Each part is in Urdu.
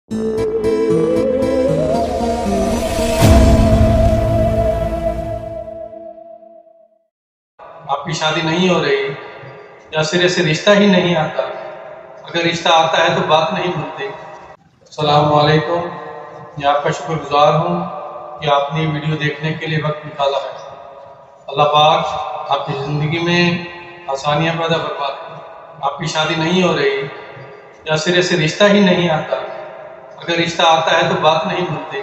آپ کی شادی نہیں ہو رہی یا سرے سے رشتہ ہی نہیں آتا؟ اگر رشتہ آتا ہے تو بات نہیں بنتی۔ السلام علیکم، میں آپ کا شکر گزار ہوں کہ آپ نے ویڈیو دیکھنے کے لیے وقت نکالا ہے۔ اللہ پاک آپ کی زندگی میں آسانیاں پیدا فرمائے۔ آپ کی شادی نہیں ہو رہی یا سرے سے رشتہ ہی نہیں آتا؟ اگر رشتہ آتا ہے تو بات نہیں بنتی۔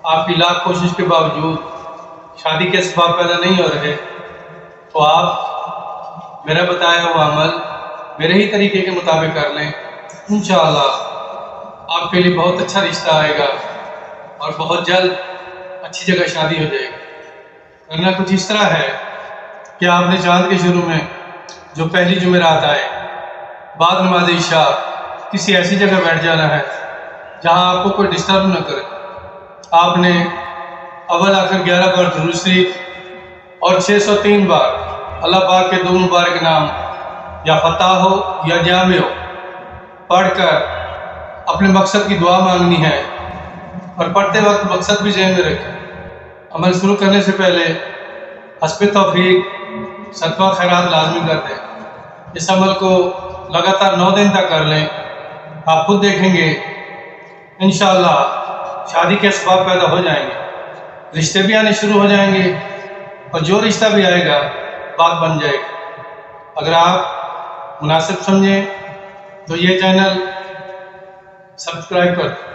آپ کی لاکھ کوشش کے باوجود شادی کے اسباب پیدا نہیں ہو رہے تو آپ میرا بتایا ہوا عمل میرے ہی طریقے کے مطابق کر لیں، انشاءاللہ آپ کے لیے بہت اچھا رشتہ آئے گا اور بہت جلد اچھی جگہ شادی ہو جائے گی۔ کرنا کچھ اس طرح ہے کہ آپ نے چاند کے شروع میں جو پہلی جمعرات آئے بعد نماز عشاء کسی ایسی جگہ بیٹھ جانا ہے جہاں آپ کو کوئی ڈسٹرب نہ کرے۔ آپ نے اول آ کر 11 بار درود شریف اور 603 بار اللہ پاک کے دو مبارک نام یا فتح ہو یا جامع ہو پڑھ کر اپنے مقصد کی دعا مانگنی ہے، اور پڑھتے وقت مقصد بھی ذہن میں رکھیں۔ عمل شروع کرنے سے پہلے حسب توفیق صدقہ خیرات لازمی کر دیں۔ اس عمل کو لگاتار 9 دن تک کر لیں، آپ خود دیکھیں گے انشاءاللہ شادی کے اسباب پیدا ہو جائیں گے، رشتے بھی آنے شروع ہو جائیں گے، اور جو رشتہ بھی آئے گا بات بن جائے گی۔ اگر آپ مناسب سمجھیں تو یہ چینل سبسکرائب کر دیں۔